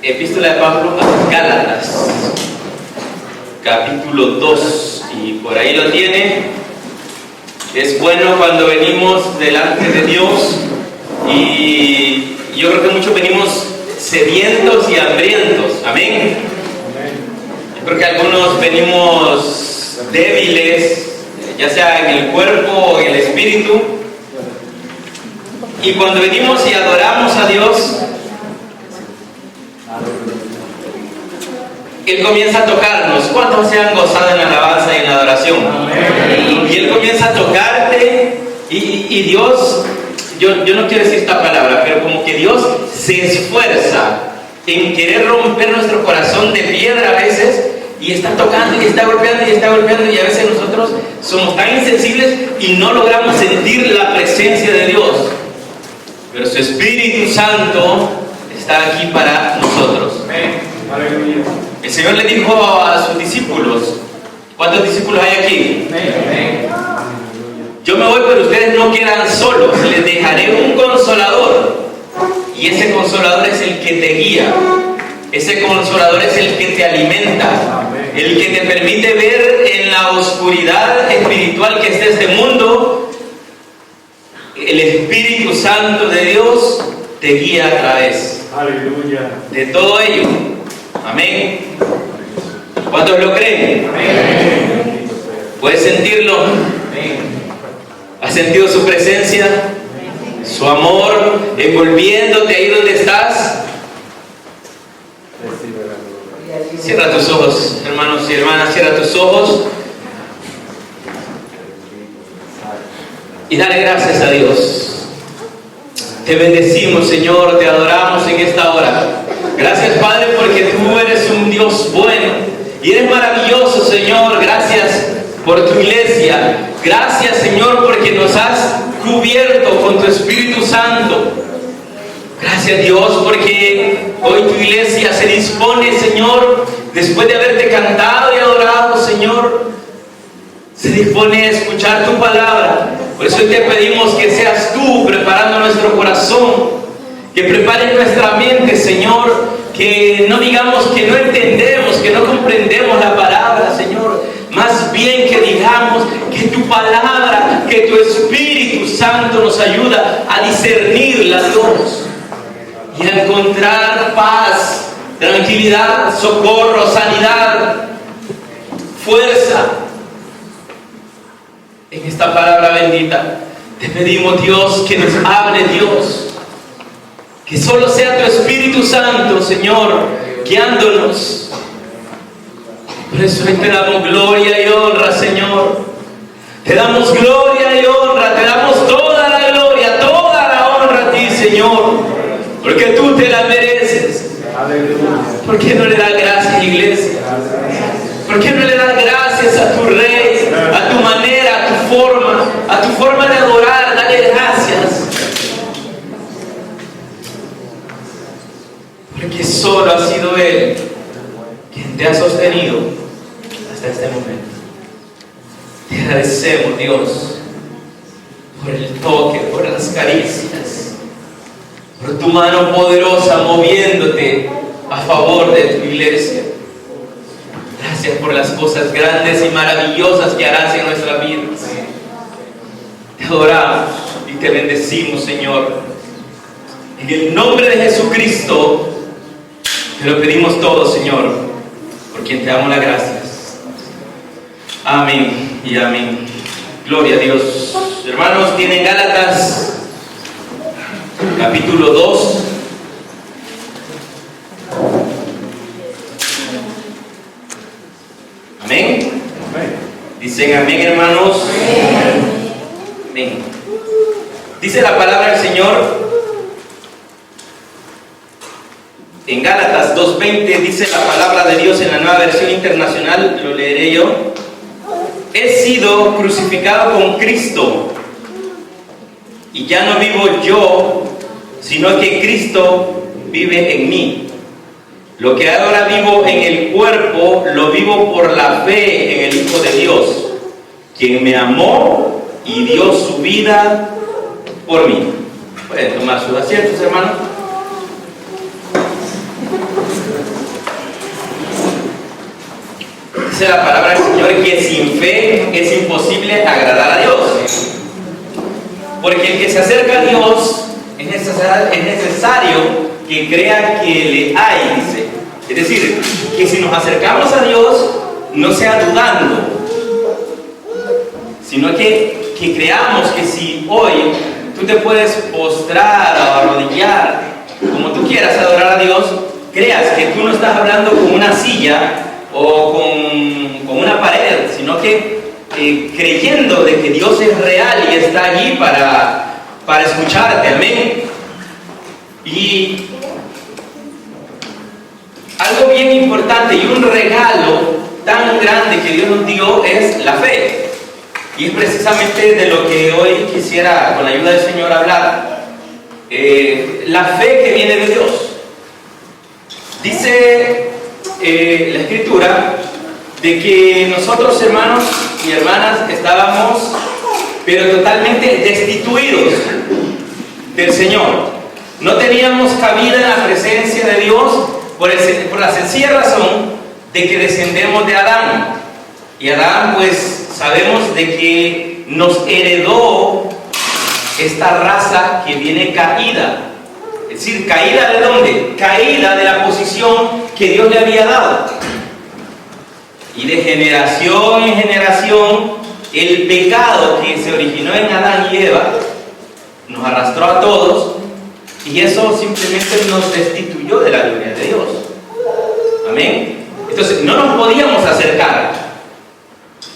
epístola de Pablo a los Gálatas, capítulo 2, y por ahí lo tiene. Es bueno cuando venimos delante de Dios, y yo creo que muchos venimos sedientos y hambrientos, amén. Yo creo que algunos venimos débiles, ya sea en el cuerpo o en el espíritu, y cuando venimos y adoramos a Dios, Él comienza a tocarnos. ¿Cuántos se han gozado en la alabanza y en la adoración? Amén. Y Él comienza a tocarte, y Dios, yo no quiero decir esta palabra, pero como que Dios se esfuerza en querer romper nuestro corazón de piedra a veces, y está tocando y está golpeando y está golpeando, y a veces nosotros somos tan insensibles y no logramos sentir la presencia de Dios, pero su Espíritu Santo está aquí para nosotros. Amén. El Señor le dijo a sus discípulos, ¿cuántos discípulos hay aquí? Amén. Yo me voy, pero ustedes no quedan solos, les dejaré un consolador, y ese consolador es el que te guía, ese consolador es el que te alimenta, el que te permite ver en la oscuridad espiritual que es de este mundo. El Espíritu Santo de Dios te guía a través de todo ello. Amén. ¿Cuántos lo creen? Amén. ¿Puedes sentirlo? Amén. ¿Has sentido su presencia? Amén. Su amor envolviéndote ahí donde estás. Cierra tus ojos, hermanos y hermanas, cierra tus ojos y dale gracias a Dios. Te bendecimos, Señor, te adoramos en esta hora. Gracias, Padre, porque tú eres un Dios bueno y eres maravilloso, Señor. Gracias por tu iglesia. Gracias, Señor, porque nos has cubierto con tu Espíritu Santo. Gracias, Dios, porque hoy tu iglesia se dispone, Señor, después de haberte cantado y adorado, Señor, se dispone a escuchar tu palabra. Por eso hoy te pedimos que seas tú preparando nuestro corazón, que prepares nuestra mente, Señor, que no digamos que no entendemos, que no comprendemos la palabra, Señor. Más bien que digamos que tu palabra, que tu Espíritu Santo nos ayuda a discernirla, Dios, y a encontrar paz, tranquilidad, socorro, sanidad, fuerza en esta palabra bendita. Te pedimos, Dios, que nos hable, Dios, que solo sea tu Espíritu Santo, Señor, guiándonos. Por eso hoy te damos gloria y honra, Señor. Te damos gloria y honra, te damos toda la gloria, toda la honra a ti, Señor, porque tú te la mereces. ¿Por qué no le das gracias, iglesia? ¿Por qué no le das gracias a tu Rey, a tu manera, a tu forma de adorar? Dale gracias. Porque solo ha sido Él quien te ha sostenido hasta este momento. Te agradecemos, Dios, por el toque, por las caricias, por tu mano poderosa moviéndote a favor de tu iglesia. Gracias por las cosas grandes y maravillosas que harás en nuestras vidas. Te adoramos y te bendecimos, Señor. En el nombre de Jesucristo te lo pedimos todo, Señor, por quien te damos las gracias. Amén y amén. Gloria a Dios. Hermanos, tienen Gálatas capítulo 2. Amén. Dicen amén, hermanos. Amén. Dice la palabra del Señor en Gálatas 2:20. Dice la palabra de Dios en la Nueva Versión Internacional. Lo leeré yo. He sido crucificado con Cristo, y ya no vivo yo, sino que Cristo vive en mí. Lo que ahora vivo en el cuerpo, lo vivo por la fe en el Hijo de Dios, quien me amó y dio su vida por mí. Pueden tomar sus asientos, hermanos. Dice la palabra del Señor que sin fe es imposible agradar a Dios. Porque el que se acerca a Dios es necesario que crea que le hay, dice. Es decir, que si nos acercamos a Dios, no sea dudando, sino que creamos que si hoy tú te puedes postrar o arrodillar, como tú quieras adorar a Dios, creas que tú no estás hablando con una silla o con una pared, sino que creyendo de que Dios es real y está allí para escucharte, amén. Y algo bien importante y un regalo tan grande que Dios nos dio es la fe. Y es precisamente de lo que hoy quisiera, con la ayuda del Señor, hablar. La fe que viene de Dios. Dice la Escritura de que nosotros, hermanos y hermanas, estábamos pero totalmente destituidos del Señor. No teníamos cabida en la presencia de Dios por la sencilla razón de que descendemos de Adán. Y Adán, pues, sabemos de que nos heredó esta raza que viene caída. Es decir, ¿caída de dónde? Caída de la posición que Dios le había dado. Y de generación en generación, el pecado que se originó en Adán y Eva nos arrastró a todos, y eso simplemente nos destituyó de la gloria de Dios. Amén. Entonces, no nos podíamos acercar.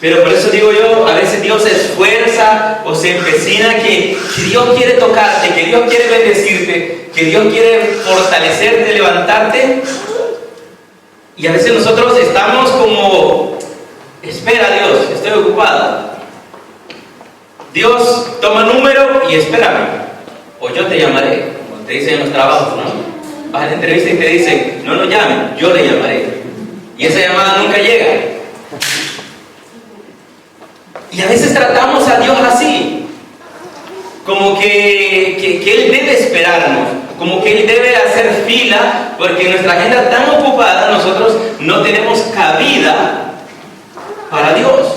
Pero por eso digo yo, a veces Dios se esfuerza o se empecina que Dios quiere tocarte, que Dios quiere bendecirte, que Dios quiere fortalecerte, levantarte. Y a veces nosotros estamos como, espera Dios, estoy ocupado. Dios toma número y espérame, o yo te llamaré, como te dicen en los trabajos, ¿no? Vas a la entrevista y te dicen, no nos llamen, yo le llamaré. Y esa llamada nunca llega. Y a veces tratamos a Dios así, como que Él debe esperarnos, como que Él debe hacer fila, porque en nuestra agenda tan ocupada nosotros no tenemos cabida para Dios.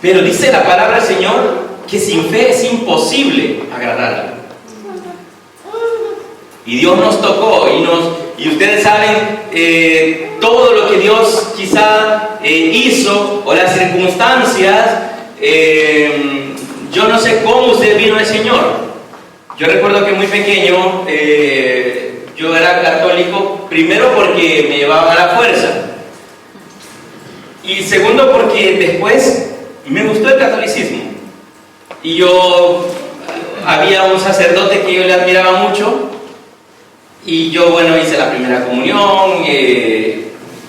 Pero dice la palabra del Señor que sin fe es imposible agradarle. Y Dios nos tocó y ustedes saben todo lo que Dios quizá hizo, o las circunstancias. Yo no sé cómo usted vino al Señor. Yo recuerdo que muy pequeño yo era católico, primero porque me llevaban a la fuerza, y segundo porque después me gustó el catolicismo. Y había un sacerdote que yo le admiraba mucho, y yo, bueno, hice la primera comunión.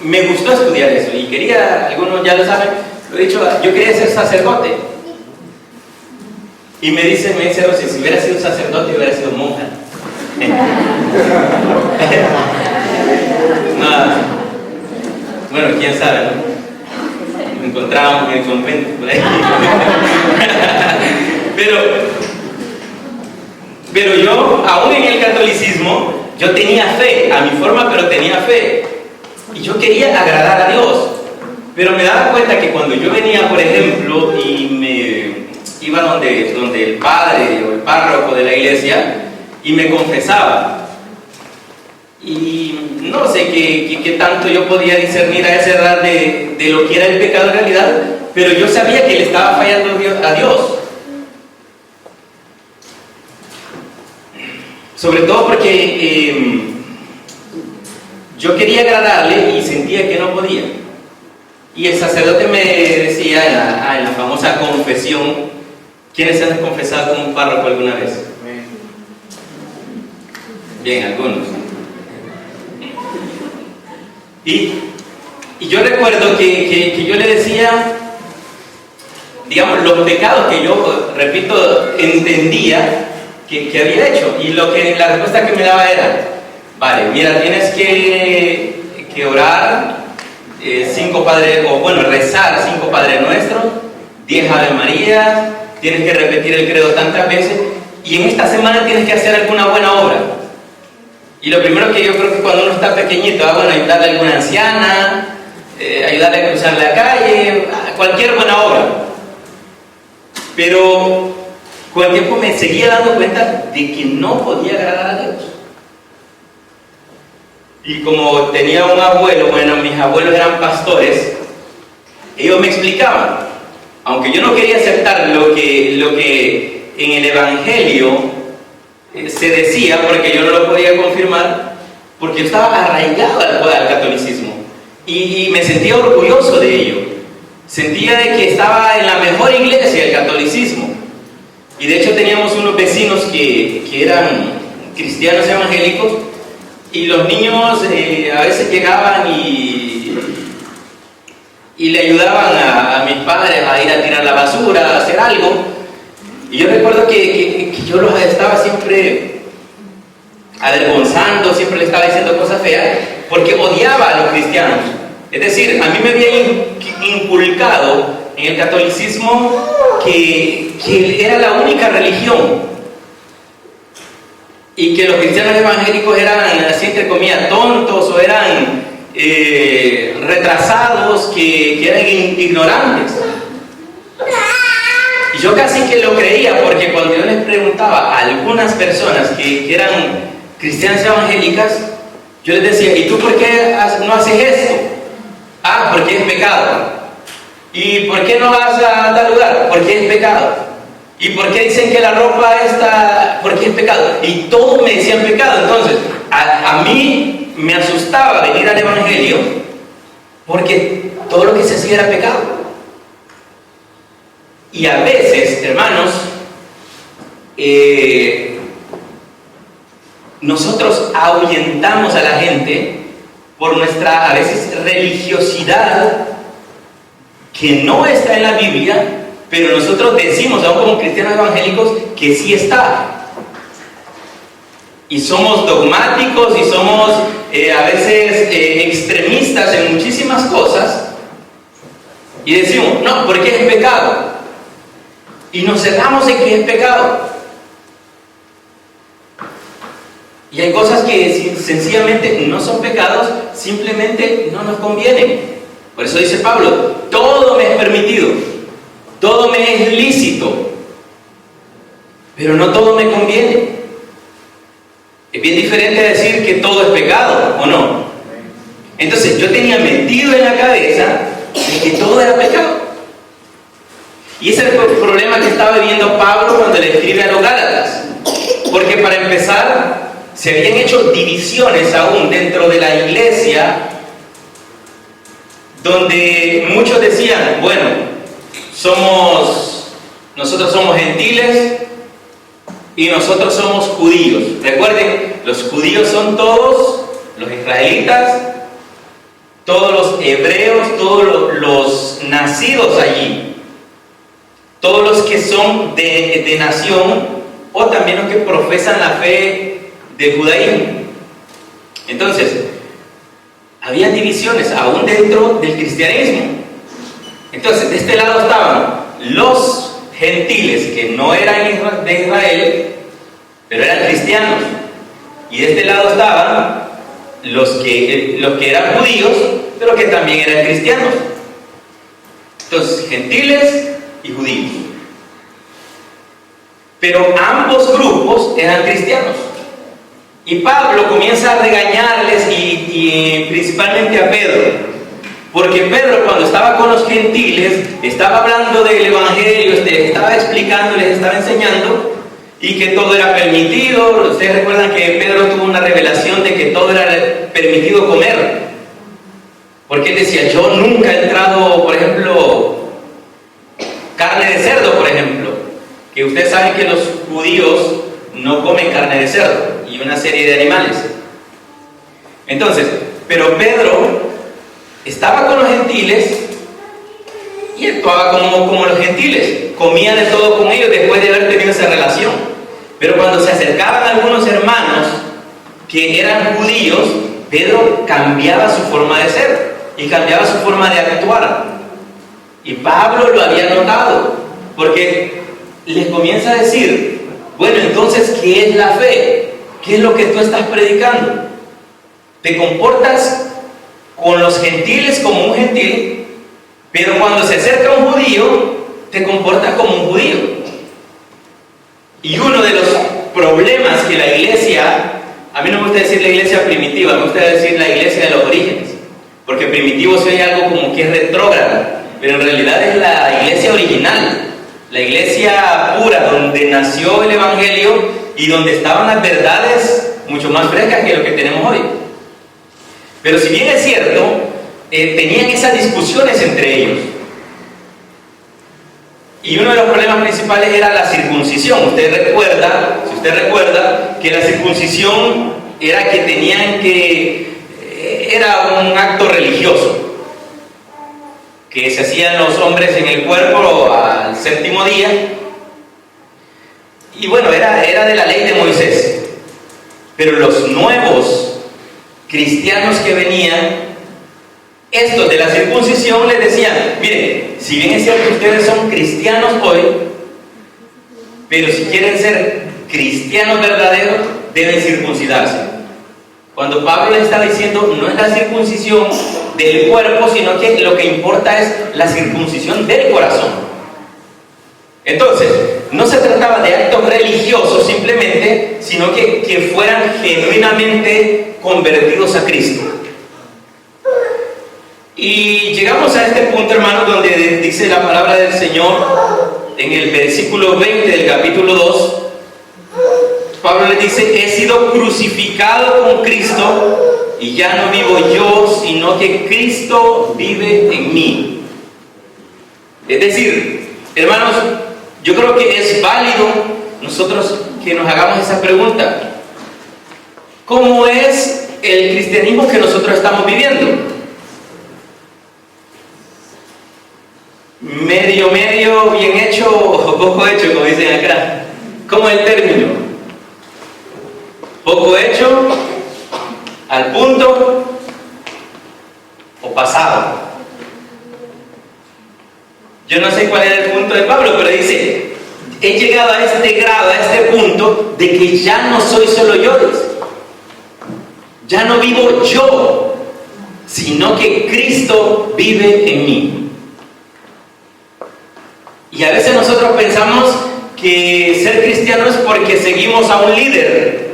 Me gustó estudiar eso y quería, algunos ya lo saben, lo he dicho, yo quería ser sacerdote. Y me dice Rosy, si hubiera sido sacerdote hubiera sido monja. No, bueno, quién sabe, ¿no? Nos encontrábamos en el convento por ahí. Pero yo, aún en el catolicismo, yo tenía fe, a mi forma, pero tenía fe. Y yo quería agradar a Dios. Pero me daba cuenta que cuando yo venía, por ejemplo, y me iba donde el padre o el párroco de la iglesia, y me confesaba. Y no sé qué tanto yo podía discernir a esa edad de lo que era el pecado en realidad, pero yo sabía que le estaba fallando a Dios. Sobre todo porque yo quería agradarle y sentía que no podía. Y el sacerdote me decía en la famosa confesión, ¿quiénes se han confesado con un párroco alguna vez? Bien, algunos. Y yo recuerdo que yo le decía, digamos, los pecados que yo, repito, entendía que había hecho. Y la respuesta que me daba era, vale, mira, tienes que orar 5 Padres, o bueno, rezar 5 Padres Nuestros, 10 Ave María, tienes que repetir el credo tantas veces, y en esta semana tienes que hacer alguna buena obra. Y lo primero que yo creo que cuando uno está pequeñito, bueno, ayudarle a alguna anciana, ayudarle a cruzar la calle, cualquier buena obra. Pero con el tiempo me seguía dando cuenta de que no podía agradar a Dios. Y como tenía un abuelo, bueno, mis abuelos eran pastores, ellos me explicaban, aunque yo no quería aceptar lo que en el Evangelio se decía, porque yo no lo podía confirmar, porque yo estaba arraigado al catolicismo y me sentía orgulloso de ello. Sentía de que estaba en la mejor iglesia, el catolicismo. Y de hecho teníamos unos vecinos que eran cristianos evangélicos, y los niños a veces llegaban y le ayudaban a mis padres a ir a tirar la basura, a hacer algo. Y yo recuerdo que yo los estaba siempre avergonzando, siempre les estaba diciendo cosas feas, porque odiaba a los cristianos. Es decir, a mí me había inculcado en el catolicismo que era la única religión, y que los cristianos evangélicos eran, así entre comillas, tontos, o eran retrasados, que eran ignorantes. Y yo casi que lo creía, porque cuando yo les preguntaba a algunas personas que eran cristianas evangélicas, yo les decía, ¿y tú por qué no haces esto? Ah, porque es pecado. ¿Y por qué no vas a tal lugar? Porque es pecado. ¿Y por qué dicen que la ropa está? Porque es pecado. Y todos me decían pecado. Entonces, a mí me asustaba venir al Evangelio, porque todo lo que se hacía era pecado. Y a veces, hermanos, nosotros ahuyentamos a la gente por nuestra, a veces, religiosidad, que no está en la Biblia, pero nosotros decimos, aún como cristianos evangélicos, que sí está. Y somos dogmáticos y somos a veces extremistas en muchísimas cosas, y decimos, no, porque es pecado. Y nos cerramos en que es pecado. Y hay cosas que sencillamente no son pecados, simplemente no nos convienen. Por eso dice Pablo, todo me es permitido, todo me es lícito, pero no todo me conviene. Es bien diferente decir que todo es pecado, ¿o no? Entonces yo tenía metido en la cabeza de que todo era pecado. Y ese es el problema que estaba viviendo Pablo cuando le escribe a los Gálatas. Porque para empezar, se habían hecho divisiones aún dentro de la iglesia, donde muchos decían, bueno, nosotros somos gentiles y nosotros somos judíos. Recuerden, los judíos son todos los israelitas, todos los hebreos, todos los nacidos allí, todos los que son de nación, o también los que profesan la fe del judaísmo. Entonces, había divisiones aún dentro del cristianismo. Entonces, de este lado estaban los gentiles que no eran de Israel, pero eran cristianos. Y de este lado estaban los que eran judíos, pero que también eran cristianos. Entonces, gentiles y judíos. Pero ambos grupos eran cristianos. Y Pablo comienza a regañarles, y principalmente a Pedro, porque Pedro, cuando estaba con los gentiles, estaba hablando del evangelio, estaba explicando, les estaba enseñando, y que todo era permitido. Ustedes recuerdan que Pedro tuvo una revelación de que todo era permitido comer, porque él decía, yo nunca he entrado, por ejemplo, carne de cerdo, por ejemplo, que ustedes saben que los judíos no comen carne de cerdo y una serie de animales. Entonces, pero Pedro estaba con los gentiles y actuaba como los gentiles, comía de todo con ellos después de haber tenido esa relación. Pero cuando se acercaban algunos hermanos que eran judíos, Pedro cambiaba su forma de ser y cambiaba su forma de actuar. Y Pablo lo había notado, porque les comienza a decir, bueno, entonces, ¿qué es la fe? ¿Qué es lo que tú estás predicando? ¿Te comportas con los gentiles como un gentil, pero cuando se acerca un judío, te comportas como un judío? Y uno de los problemas que la iglesia, a mí no me gusta decir la iglesia primitiva, me gusta decir la iglesia de los orígenes, porque primitivo se oye algo como que es retrógrada, pero en realidad es la iglesia original, la iglesia pura, donde nació el evangelio y donde estaban las verdades mucho más frescas que lo que tenemos hoy. Pero si bien es cierto, tenían esas discusiones entre ellos. Y uno de los problemas principales era la circuncisión. Si usted recuerda que la circuncisión era era un acto religioso que se hacían los hombres en el cuerpo al séptimo día. Y bueno, era de la ley de Moisés. Pero los nuevos cristianos que venían, estos de la circuncisión, les decían: miren, si bien es cierto que ustedes son cristianos hoy, pero si quieren ser cristianos verdaderos, deben circuncidarse. Cuando Pablo le está diciendo, no es la circuncisión del cuerpo, sino que lo que importa es la circuncisión del corazón. Entonces, no se trataba de actos religiosos simplemente, sino que fueran genuinamente convertidos a Cristo. Y llegamos a este punto, hermanos, donde dice la palabra del Señor en el versículo 20 del capítulo 2. Pablo le dice: he sido crucificado con Cristo, y ya no vivo yo, sino que Cristo vive en mí. Es decir, hermanos, yo creo que es válido nosotros que nos hagamos esa pregunta: ¿cómo es el cristianismo que nosotros estamos viviendo? Medio, bien hecho o poco hecho, como dicen acá. ¿Cómo es el término? ¿Poco hecho, al punto o pasado? Yo no sé cuál era el punto de Pablo, pero dice: he llegado a este grado, a este punto, de que ya no soy solo yo. Ya no vivo yo, sino que Cristo vive en mí. Y a veces nosotros pensamos que ser cristiano es porque seguimos a un líder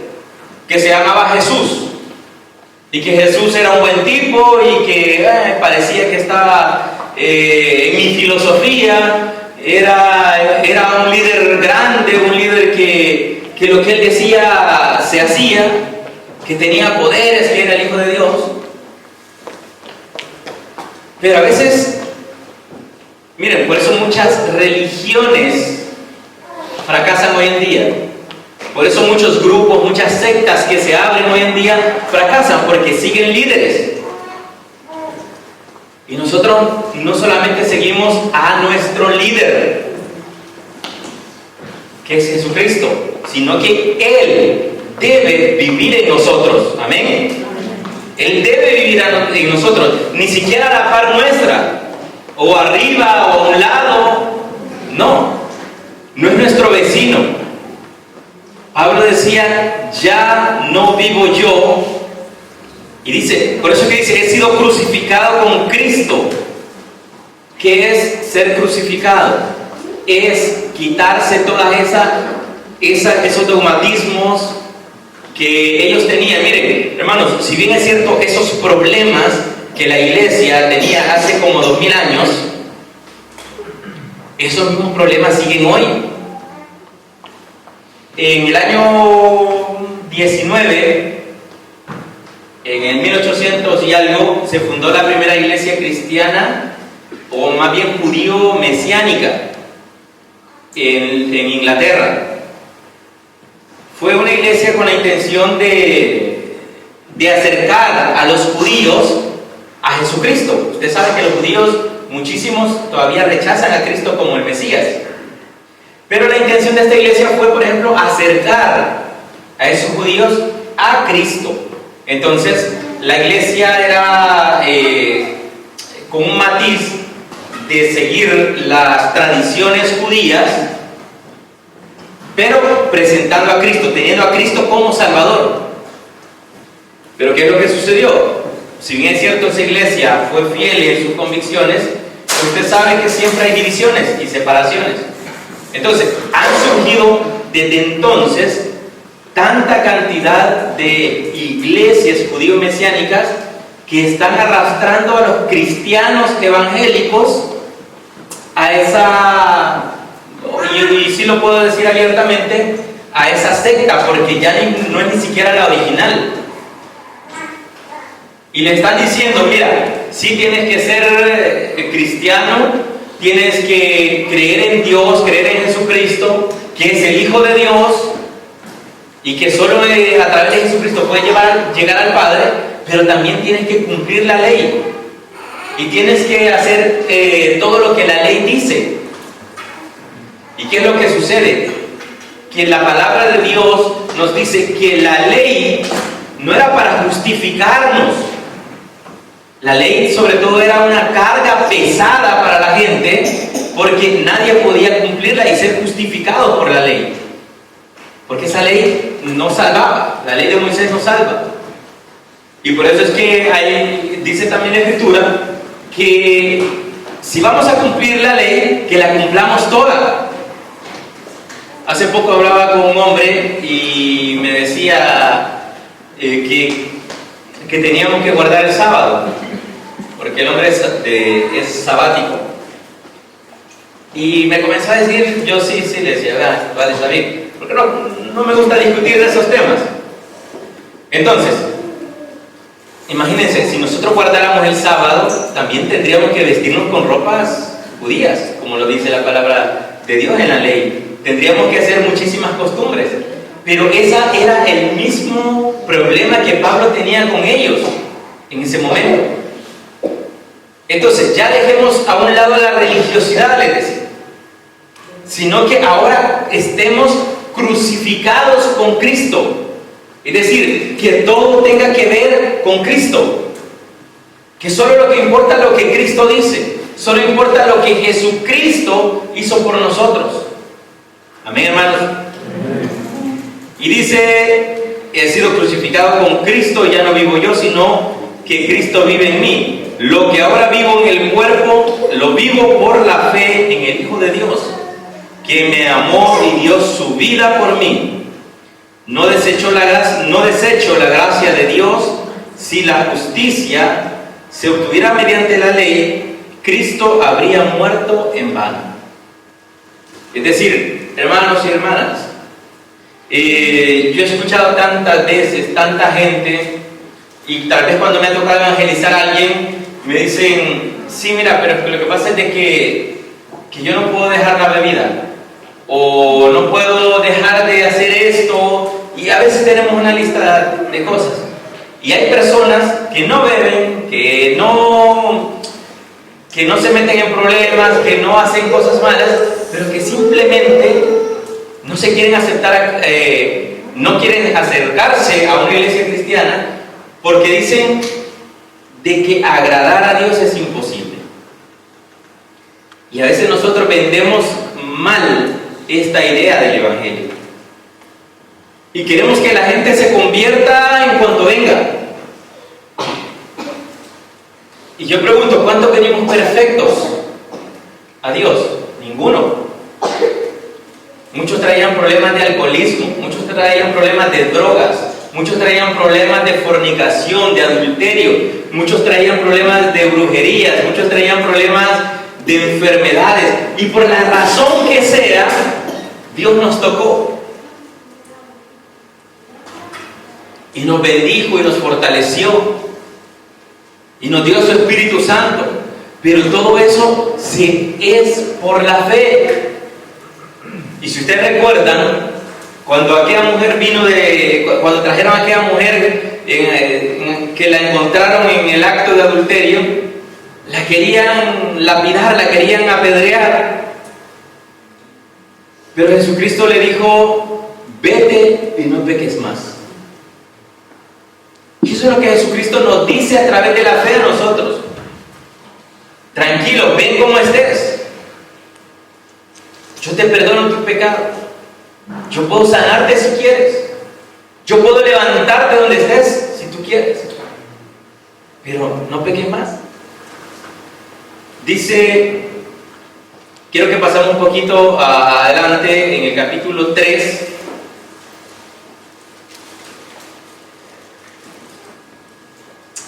que se llamaba Jesús, y que Jesús era un buen tipo y que parecía que estaba en mi filosofía, era un líder grande, un líder que lo que él decía se hacía, que tenía poderes, que era el Hijo de Dios. Pero a veces, miren, por eso muchas religiones fracasan hoy en día. Por eso muchos grupos, muchas sectas que se abren hoy en día fracasan, porque siguen líderes. Y nosotros no solamente seguimos a nuestro líder, que es Jesucristo, sino que Él debe vivir en nosotros. Amén. Él debe vivir en nosotros, ni siquiera a la par nuestra, o arriba o a un lado. No es nuestro vecino. Pablo decía: ya no vivo yo. Y dice, por eso que dice: he sido crucificado con Cristo. ¿Qué es ser crucificado? Es quitarse todas esos dogmatismos que ellos tenían. Miren, hermanos, si bien es cierto, esos problemas que la iglesia tenía hace como 2000 años, esos mismos problemas siguen hoy. En el año 19, en el 1800 y algo, se fundó la primera iglesia cristiana, o más bien judío-mesiánica, en Inglaterra. Fue una iglesia con la intención de acercar a los judíos a Jesucristo. Usted sabe que los judíos, muchísimos, todavía rechazan a Cristo como el Mesías. Pero la intención de esta iglesia fue, por ejemplo, acercar a esos judíos a Cristo. Entonces, la iglesia era con un matiz de seguir las tradiciones judías, pero presentando a Cristo, teniendo a Cristo como Salvador. Pero ¿qué es lo que sucedió? Si bien es cierto, esa iglesia fue fiel en sus convicciones, usted sabe que siempre hay divisiones y separaciones. Entonces, han surgido desde entonces tanta cantidad de iglesias judío-mesiánicas que están arrastrando a los cristianos evangélicos a esa, y sí lo puedo decir abiertamente, a esa secta, porque ya no es ni siquiera la original. Y le están diciendo, mira, sí tienes que ser cristiano, tienes que creer en Dios, creer en Jesucristo, que es el Hijo de Dios, y que solo a través de Jesucristo puedes llegar al Padre, pero también tienes que cumplir la ley. Y tienes que hacer todo lo que la ley dice. ¿Y qué es lo que sucede? Que la palabra de Dios nos dice que la ley no era para justificarnos. La ley sobre todo era una carga pesada para la gente, porque nadie podía cumplirla y ser justificado por la ley. Porque esa ley no salvaba, la ley de Moisés no salva. Y por eso es que ahí dice también la Escritura que si vamos a cumplir la ley, que la cumplamos toda. Hace poco hablaba con un hombre y me decía que teníamos que guardar el sábado, porque el hombre es sabático. Y me comenzó a decir, yo sí le decía, vale, está bien, porque no me gusta discutir de esos temas. Entonces, imagínense, si nosotros guardáramos el sábado, también tendríamos que vestirnos con ropas judías, como lo dice la palabra de Dios en la ley. Tendríamos que hacer muchísimas costumbres. Pero ese era el mismo problema que Pablo tenía con ellos en ese momento. Entonces, ya dejemos a un lado la religiosidad, les decía, sino que ahora estemos crucificados con Cristo. Es decir, que todo tenga que ver con Cristo. Que solo lo que importa es lo que Cristo dice. Solo importa lo que Jesucristo hizo por nosotros. Amén, hermanos. Y dice, he sido crucificado con Cristo, ya no vivo yo, sino que Cristo vive en mí. Lo que ahora vivo en el cuerpo, lo vivo por la fe en el Hijo de Dios, que me amó y dio su vida por mí. No desecho la gracia de Dios. Si la justicia se obtuviera mediante la ley, Cristo habría muerto en vano. Es decir, hermanos y hermanas, yo he escuchado tantas veces, tanta gente, y tal vez cuando me ha tocado evangelizar a alguien, me dicen, sí, mira, pero lo que pasa es de que yo no puedo dejar la bebida, o no puedo dejar de hacer esto, y a veces tenemos una lista de cosas. Y hay personas que no beben, que no se meten en problemas, que no hacen cosas malas, pero que simplemente no se quieren aceptar, no quieren acercarse a una iglesia cristiana, porque dicen de que agradar a Dios es imposible. Y a veces nosotros vendemos mal esta idea del Evangelio. Y queremos que la gente se convierta en cuanto venga. Y yo pregunto, ¿cuántos venimos perfectos a Dios? Ninguno. Muchos traían problemas de alcoholismo, muchos traían problemas de drogas, muchos traían problemas de fornicación, de adulterio, muchos traían problemas de brujerías, muchos traían problemas de enfermedades. Y por la razón que sea, Dios nos tocó. Y nos bendijo y nos fortaleció. Y nos dio su Espíritu Santo. Pero todo eso es por la fe. Y si ustedes recuerdan, cuando aquella mujer cuando trajeron a aquella mujer que la encontraron en el acto de adulterio, la querían lapidar, la querían apedrear. Pero Jesucristo le dijo, vete y no peques más. Y eso es lo que Jesucristo nos dice a través de la fe a nosotros. Tranquilo, ven como estés. Yo te perdono tus pecados. Yo puedo sanarte si quieres. Yo puedo levantarte donde estés si tú quieres. Pero no peques más. Dice, quiero que pasemos un poquito adelante en el capítulo 3.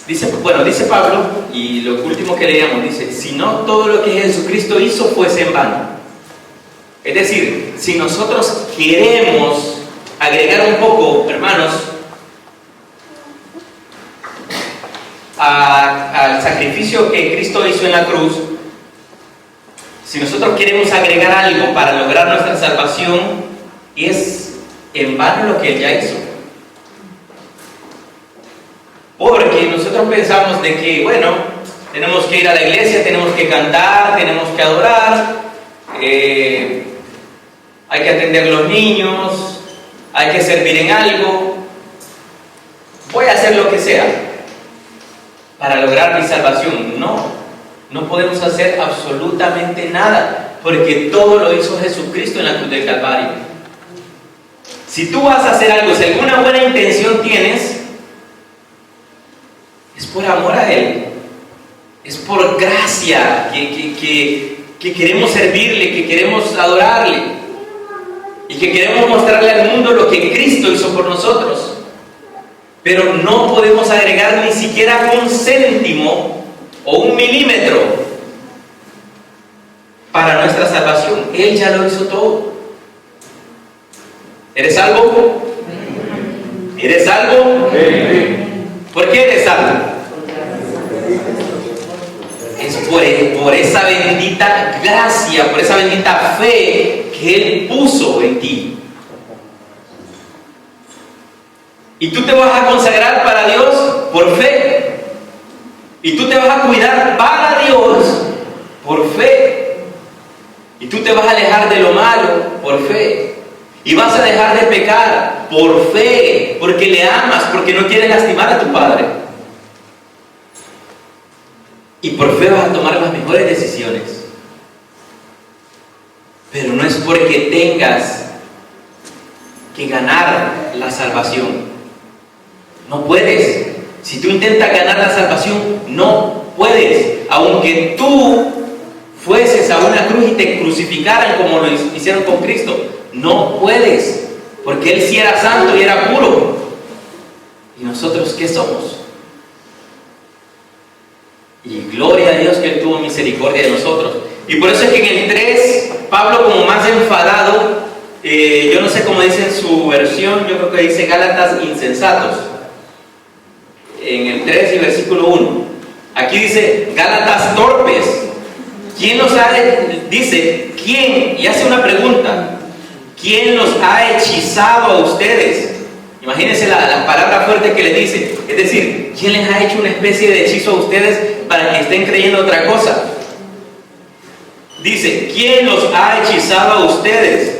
Dice Pablo, y lo último que leíamos, dice, si no todo lo que Jesucristo hizo fuese en vano. Es decir, si nosotros queremos agregar un poco, hermanos, al sacrificio que Cristo hizo en la cruz, si nosotros queremos agregar algo para lograr nuestra salvación, es en vano lo que Él ya hizo. Porque nosotros pensamos de que, bueno, tenemos que ir a la iglesia, tenemos que cantar, tenemos que adorar, hay que atender a los niños, hay que servir en algo, voy a hacer lo que sea para lograr mi salvación. No podemos hacer absolutamente nada, porque todo lo hizo Jesucristo en la cruz del Calvario. Si tú vas a hacer algo, si alguna buena intención tienes, es por amor a Él, es por gracia que queremos servirle, que queremos adorarle y que queremos mostrarle al mundo lo que Cristo hizo por nosotros. Pero no podemos agregar ni siquiera un céntimo o un milímetro para nuestra salvación. Él ya lo hizo todo. ¿Eres salvo? ¿Eres salvo? ¿Por qué eres salvo? Es por esa bendita gracia, por esa bendita fe que Él puso en ti. Y tú te vas a consagrar para Dios por fe. Y tú te vas a cuidar para Dios por fe. Y tú te vas a alejar de lo malo por fe. Y vas a dejar de pecar por fe, porque le amas, porque no quieres lastimar a tu padre. Y por fe vas a tomar las mejores decisiones. Pero no es porque tengas que ganar la salvación. No puedes. Si tú intentas ganar la salvación, no puedes. Aunque tú fueses a una cruz y te crucificaran como lo hicieron con Cristo, no puedes. Porque Él sí era santo y era puro. ¿Y nosotros qué somos? Y gloria a Dios que Él tuvo misericordia de nosotros. Y por eso es que en el 3, Pablo, como más enfadado, yo no sé cómo dice en su versión, yo creo que dice Gálatas insensatos. En el 3 y versículo 1. Aquí dice Gálatas torpes. ¿Quién los ha dice? ¿Quién? Y hace una pregunta. ¿Quién los ha hechizado a ustedes? Imagínense la palabra fuerte que les dice. Es decir, ¿quién les ha hecho una especie de hechizo a ustedes para que estén creyendo otra cosa? Dice, ¿quién los ha hechizado a ustedes?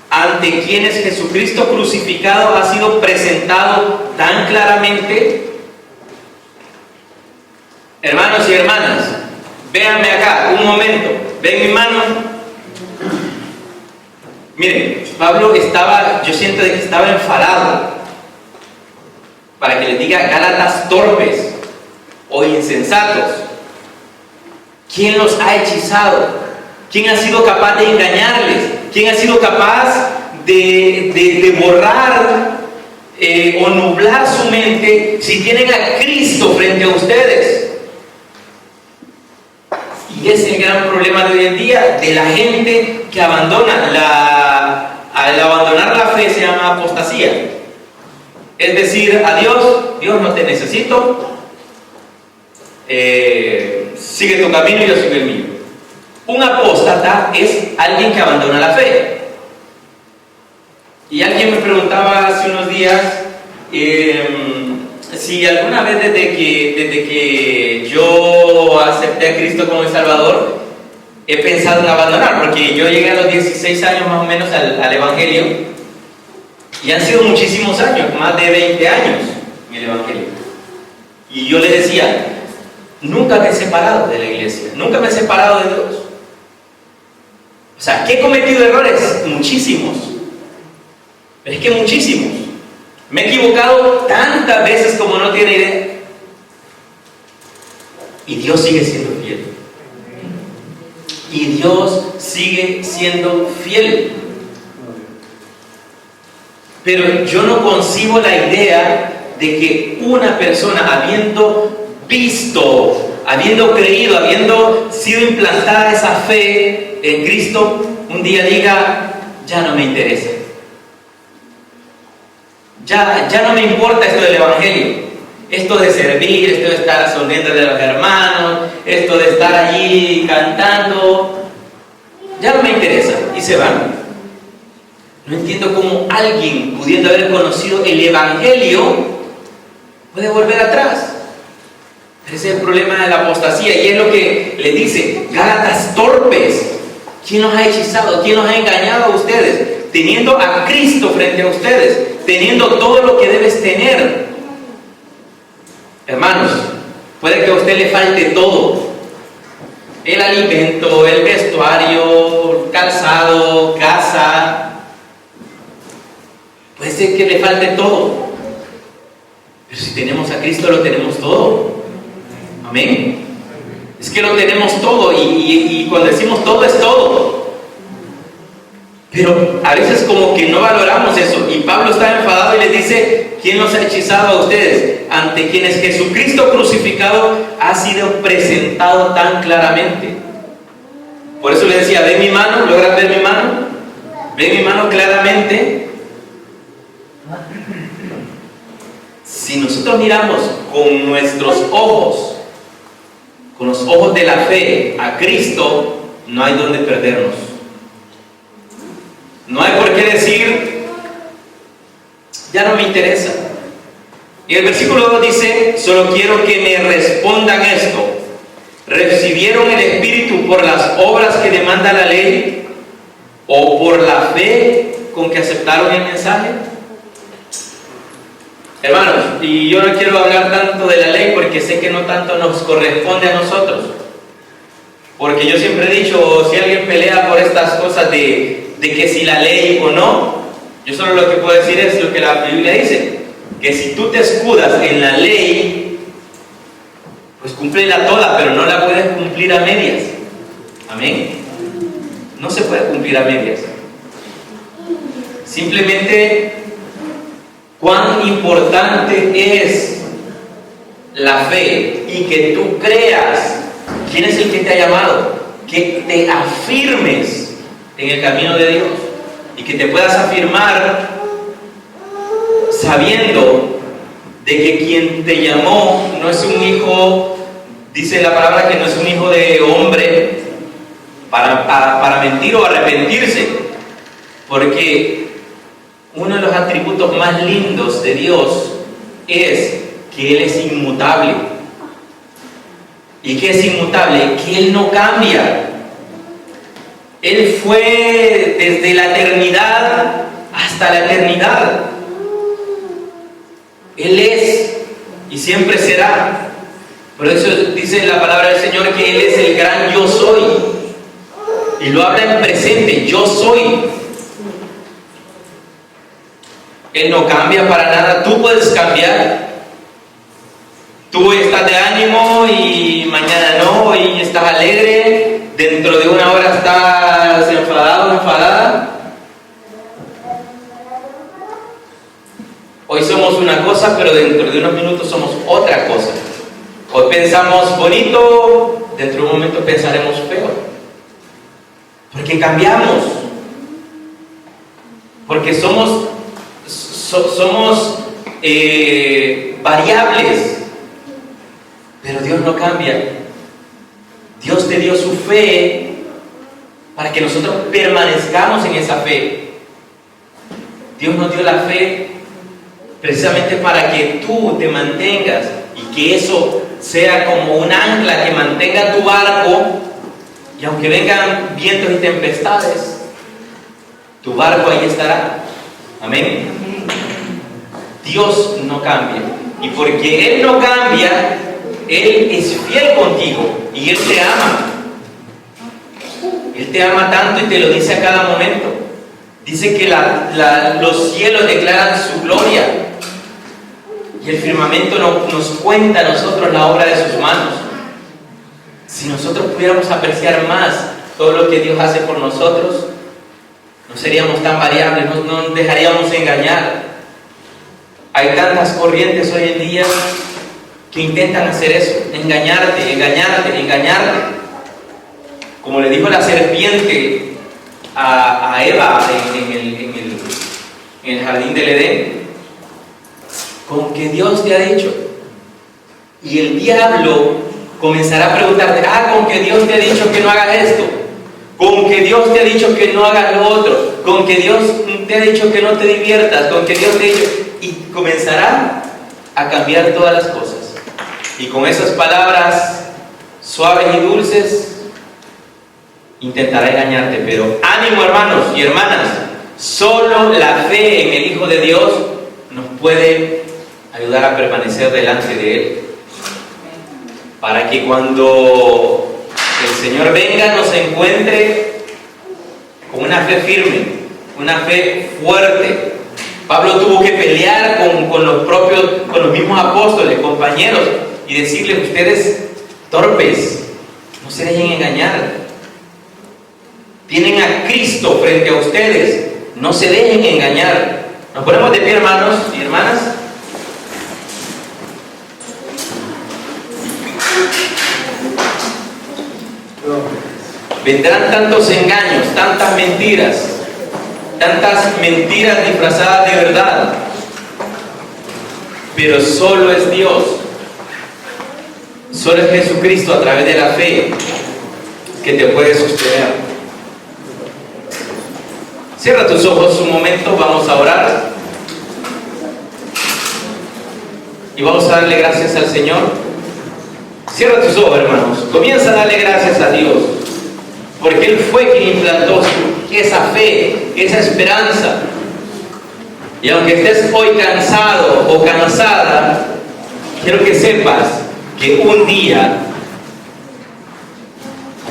Ante quienes Jesucristo crucificado ha sido presentado tan claramente. Hermanos y hermanas, véanme acá, un momento, ven mi mano. Miren, Pablo yo siento de que estaba enfadado, para que les diga Gálatas torpes o insensatos. ¿Quién los ha hechizado? ¿Quién ha sido capaz de engañarles? ¿Quién ha sido capaz de borrar o nublar su mente si tienen a Cristo frente a ustedes? Y es el gran problema de hoy en día, de la gente que abandona. Al abandonar la fe se llama apostasía. Es decir, a Dios no te necesito, sigue tu camino y yo sigo el mío. Un apóstata es alguien que abandona la fe. Y alguien me preguntaba hace unos días si alguna vez desde que yo acepté a Cristo como mi Salvador he pensado en abandonar, porque yo llegué a los 16 años más o menos al Evangelio y han sido muchísimos años, más de 20 años en el Evangelio. Y yo le decía, nunca me he separado de la iglesia, nunca me he separado de Dios. O sea, ¿que he cometido errores? Muchísimos. Pero es que muchísimos. Me he equivocado tantas veces como no tiene idea. Y Dios sigue siendo fiel. Y Dios sigue siendo fiel. Pero yo no concibo la idea de que una persona, habiendo visto, habiendo creído, habiendo sido implantada esa fe en Cristo, un día diga, ya no me interesa. Ya no me importa esto del Evangelio. Esto de servir, esto de estar sonriendo de los hermanos, esto de estar allí cantando, ya no me interesa. Y se van. No entiendo cómo alguien, pudiendo haber conocido el Evangelio, puede volver atrás. Ese es el problema de la apostasía. Y es lo que le dice, Gálatas torpes. ¿Quién los ha hechizado? ¿Quién los ha engañado a ustedes? Teniendo a Cristo frente a ustedes, teniendo todo lo que debes tener. Hermanos, puede que a usted le falte todo. El alimento, el vestuario, calzado, casa. Puede ser que le falte todo. Pero si tenemos a Cristo, lo tenemos todo. Amén. Es que lo tenemos todo. Y cuando decimos todo, es todo. Pero a veces como que no valoramos eso. Y Pablo está enfadado y les dice, ¿quién los ha hechizado a ustedes? Ante quienes Jesucristo crucificado ha sido presentado tan claramente. Por eso le decía, ¿ve mi mano? ¿Logras ver mi mano? ¿Ve mi mano claramente? Si nosotros miramos con nuestros ojos, con los ojos de la fe a Cristo, no hay donde perdernos. No hay por qué decir, ya no me interesa. Y el versículo 2 dice, solo quiero que me respondan esto. ¿Recibieron el Espíritu por las obras que demanda la ley o por la fe con que aceptaron el mensaje? Hermanos, y yo no quiero hablar tanto de la ley porque sé que no tanto nos corresponde a nosotros. Porque yo siempre he dicho, si alguien pelea por estas cosas de que si la ley o no, yo solo lo que puedo decir es lo que la Biblia dice, que si tú te escudas en la ley, pues cúmplela toda, pero no la puedes cumplir a medias. Amén. No se puede cumplir a medias. Simplemente, cuán importante es la fe y que tú creas quién es el que te ha llamado, que te afirmes en el camino de Dios y que te puedas afirmar sabiendo de que quien te llamó no es un hijo, dice la palabra que no es un hijo de hombre para mentir o arrepentirse, porque uno de los atributos más lindos de Dios es que Él es inmutable. ¿Y qué es inmutable? Que Él no cambia. Él fue desde la eternidad hasta la eternidad. Él es y siempre será. Por eso dice la palabra del Señor que Él es el gran yo soy. Y lo habla en presente, yo soy. Él no cambia para nada. Tú puedes cambiar. Tú estás de ánimo y mañana no, hoy estás alegre, dentro de una hora estás enfadado, enfadada. Hoy somos una cosa, pero dentro de unos minutos somos otra cosa. Hoy pensamos bonito, dentro de un momento pensaremos feo. Porque cambiamos. Porque somos variables. Pero Dios no cambia. Dios te dio su fe para que nosotros permanezcamos en esa fe. Dios nos dio la fe precisamente para que tú te mantengas y que eso sea como un ancla que mantenga tu barco, y aunque vengan vientos y tempestades, tu barco ahí estará. Amén. Dios no cambia, y porque Él no cambia, Él es fiel contigo y Él te ama. Él te ama tanto y te lo dice a cada momento. Dice que los cielos declaran su gloria y el firmamento nos cuenta a nosotros la obra de sus manos. Si nosotros pudiéramos apreciar más todo lo que Dios hace por nosotros, no seríamos tan variables, no nos dejaríamos engañar. Hay tantas corrientes hoy en día que intentan hacer eso, engañarte. Como le dijo la serpiente a Eva en el jardín del Edén, con que Dios te ha dicho. Y el diablo comenzará a preguntarte, con que Dios te ha dicho que no hagas esto, con que Dios te ha dicho que no hagas lo otro, con que Dios te ha dicho que no te diviertas, con que Dios te ha dicho, y comenzará a cambiar todas las cosas. Y con esas palabras suaves y dulces intentará engañarte, pero ánimo, hermanos y hermanas, solo la fe en el Hijo de Dios nos puede ayudar a permanecer delante de Él, para que cuando el Señor venga nos encuentre con una fe firme, una fe fuerte. Pablo tuvo que pelear con los mismos apóstoles, compañeros, y decirles: ustedes torpes, no se dejen engañar. Tienen a Cristo frente a ustedes, no se dejen engañar. Nos ponemos de pie, hermanos y hermanas. Vendrán tantos engaños, tantas mentiras disfrazadas de verdad, pero solo es Dios, solo es Jesucristo a través de la fe que te puede sostener. Cierra tus ojos un momento, vamos a orar y vamos a darle gracias al Señor. Cierra tus ojos, hermanos, comienza a darle gracias a Dios, porque Él fue quien implantó esa fe, esa esperanza. Y aunque estés hoy cansado o cansada, quiero que sepas que un día,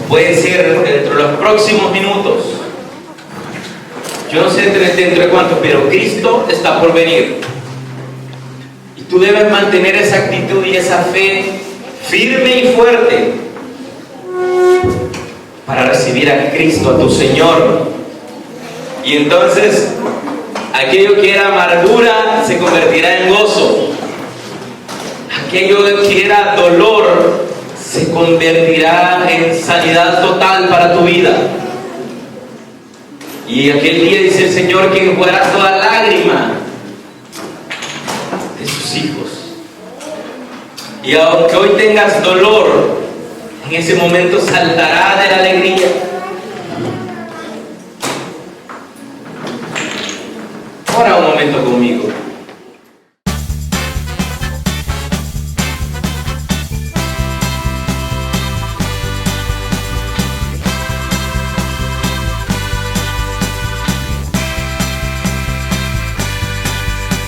puede ser dentro de los próximos minutos, yo no sé dentro de cuánto, pero Cristo está por venir. Y tú debes mantener esa actitud y esa fe firme y fuerte para recibir a Cristo, a tu Señor. Y entonces aquello que era amargura se convertirá en gozo, aquello que era dolor se convertirá en sanidad total para tu vida. Y aquel día dice el Señor que enjugará toda lágrima de sus hijos. Y aunque hoy tengas dolor, en ese momento saltará de la alegría. Ora un momento conmigo.